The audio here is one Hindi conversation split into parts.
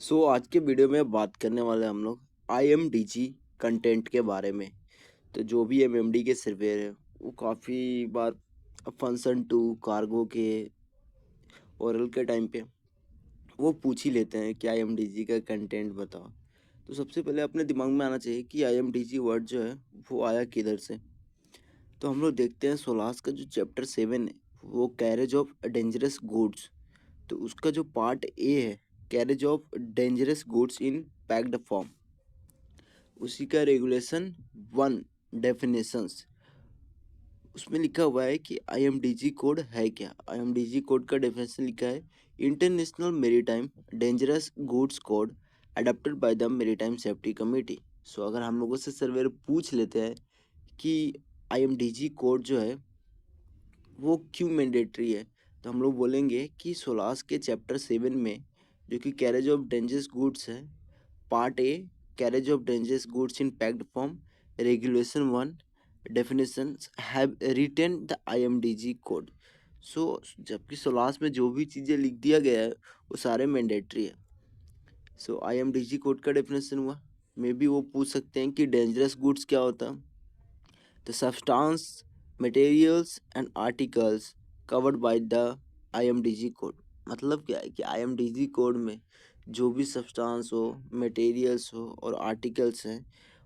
आज के वीडियो में बात करने वाले हम लोग IMDG कंटेंट के बारे में। तो जो भी MMD के सर्वेयर है वो काफ़ी बार फंक्शन टू कार्गो के ओरल के टाइम पे वो पूछ ही लेते हैं कि IMDG का कंटेंट बताओ। तो सबसे पहले अपने दिमाग में आना चाहिए कि IMDG वर्ड जो है वो आया किधर से। तो हम लोग देखते हैं सोलास का जो चैप्टर 7 है वो कैरेज ऑफ डेंजरस गुड्स। तो उसका जो पार्ट ए है carriage of dangerous goods in packed form, उसी का रेगुलेशन 1 डेफिनेशंस, उसमें लिखा हुआ है कि IMDG कोड है क्या। IMDG कोड का डेफिनेशन लिखा है international maritime dangerous goods code adopted by the maritime safety committee. अगर हम लोगों से सर्वेयर पूछ लेते हैं कि IMDG कोड जो है वो क्यों मैंडेटरी है, तो हम लोग बोलेंगे कि सोलास के चैप्टर 7 में जो कि कैरेज ऑफ डेंजरस गुड्स है, part A carriage of dangerous goods in packed form, regulation 1 definitions have written the IMDG code. जबकि सोलास में जो भी चीज़ें लिख दिया गया है वो सारे मैंडेटरी है। IMDG कोड का डेफिनेशन हुआ, मे बी वो पूछ सकते हैं कि डेंजरस गुड्स क्या होता है। The substance, materials and articles covered by the IMDG code. मतलब क्या है कि IMDG कोड में जो भी सब्सटेंस हो, मटेरियल्स हो और आर्टिकल्स हैं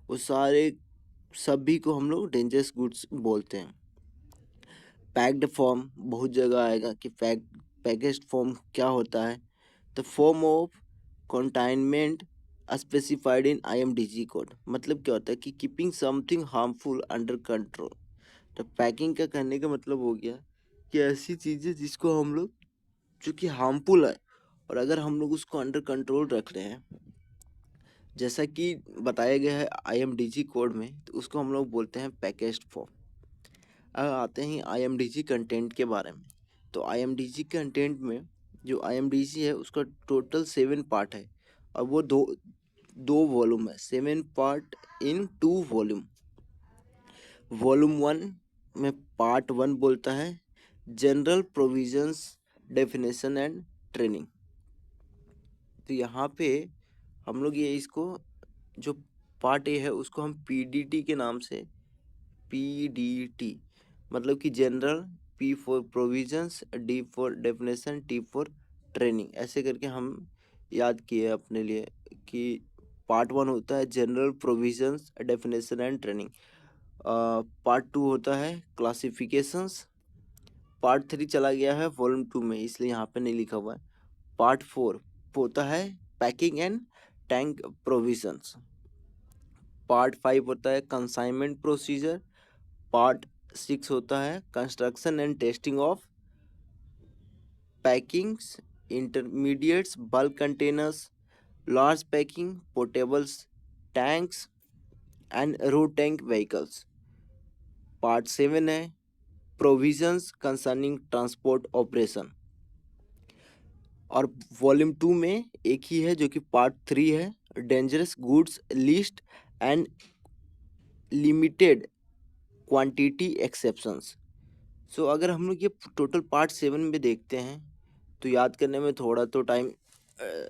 वो सारे सभी को हम लोग डेंजरस गुड्स बोलते हैं। पैक्ड फॉर्म बहुत जगह आएगा कि पैकेज्ड फॉर्म क्या होता है। The form of containment specified in IMDG code, मतलब क्या होता है कि keeping something harmful under control. तो पैकिंग का करने का मतलब हो गया कि ऐसी चीज़ें जिसको हम लोग जो कि हार्मफुल है और अगर हम लोग उसको अंडर कंट्रोल रख रहे हैं, जैसा कि बताया गया है IMDG कोड में, तो उसको हम लोग बोलते हैं पैकेज्ड फॉर्म। अब आते हैं IMDG कंटेंट के बारे में। तो IMDG कंटेंट में जो IMDG है उसका टोटल 7 पार्ट है और वो दो दो वॉल्यूम है, 7 पार्ट इन 2 वॉल्यूम। वॉल्यूम 1 में पार्ट 1 बोलता है general provisions definition and training. तो यहाँ पे हम लोग ये इसको जो पार्ट ए है उसको हम PDT के नाम से, PDT मतलब कि general, P for provisions, D for definition, T for training, ऐसे करके हम याद किए अपने लिए कि पार्ट 1 होता है general provisions definition and training, part 2 होता है क्लासिफिकेशंस, पार्ट 3 चला गया है वॉल्यूम 2 में इसलिए यहाँ पे नहीं लिखा हुआ है। पार्ट 4 होता है packing and tank provisions, part 5 होता है कंसाइनमेंट प्रोसीजर, पार्ट 6 होता है construction and testing of packings, intermediates, bulk containers, large packing, portables, tanks and road tank vehicles. Part 7 है प्रोविजंस कंसर्निंग ट्रांसपोर्ट ऑपरेशन। और वॉल्यूम 2 में एक ही है जो कि पार्ट 3 है dangerous goods list and limited quantity exceptions. अगर हम लोग ये टोटल पार्ट 7 में देखते हैं तो याद करने में थोड़ा तो टाइम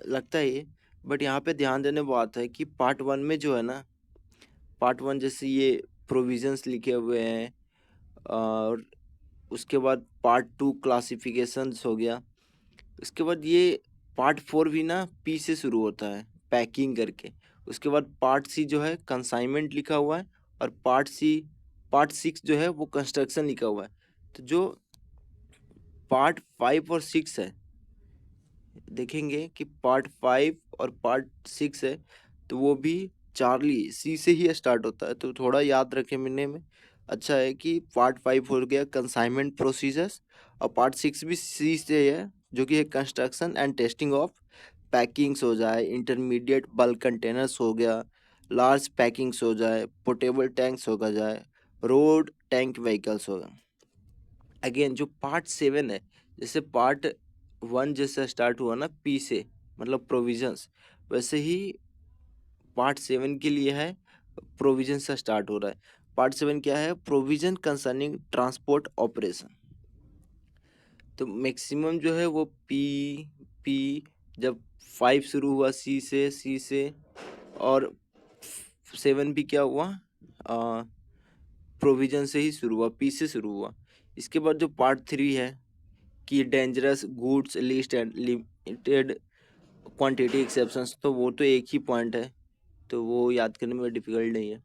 लगता ही है, बट यहाँ पे ध्यान देने बात है कि पार्ट 1 में जो है ना, पार्ट 1 जैसे ये प्रोविजंस लिखे हुए हैं और उसके बाद पार्ट 2 क्लासिफिकेशंस हो गया, उसके बाद ये पार्ट 4 भी ना P से शुरू होता है पैकिंग करके, उसके बाद पार्ट C जो है कंसाइनमेंट लिखा हुआ है और पार्ट 6 जो है वो कंस्ट्रक्शन लिखा हुआ है। तो जो पार्ट 5 और 6 है, देखेंगे कि पार्ट 5 और पार्ट 6 है तो वो भी चार्ली C से ही स्टार्ट होता है, तो थोड़ा याद रखें मिलने में अच्छा है कि पार्ट 5 हो गया कंसाइनमेंट प्रोसीजर्स और पार्ट 6 भी C से है जो कि है construction and testing of packings हो जाए, इंटरमीडिएट बल्क कंटेनर्स हो गया, लार्ज पैकिंग्स हो जाए, पोर्टेबल टैंक्स होगा जाए, रोड टैंक व्हीकल्स होगा। अगेन जो पार्ट 7 है, जैसे पार्ट 1 जैसे स्टार्ट हुआ ना P से मतलब प्रोविजंस, वैसे ही पार्ट 7 के लिए है प्रोविजन से स्टार्ट हो रहा है। पार्ट 7 क्या है? Provision concerning transport operation. तो मैक्सिमम जो है वो P जब 5 शुरू हुआ सी से, और 7 भी क्या हुआ, प्रोविजन से ही शुरू हुआ, पी से शुरू हुआ। इसके बाद जो पार्ट 3 है कि dangerous goods list and limited quantity exceptions, तो वो तो एक ही पॉइंट है, तो वो याद करने में डिफिकल्ट नहीं है।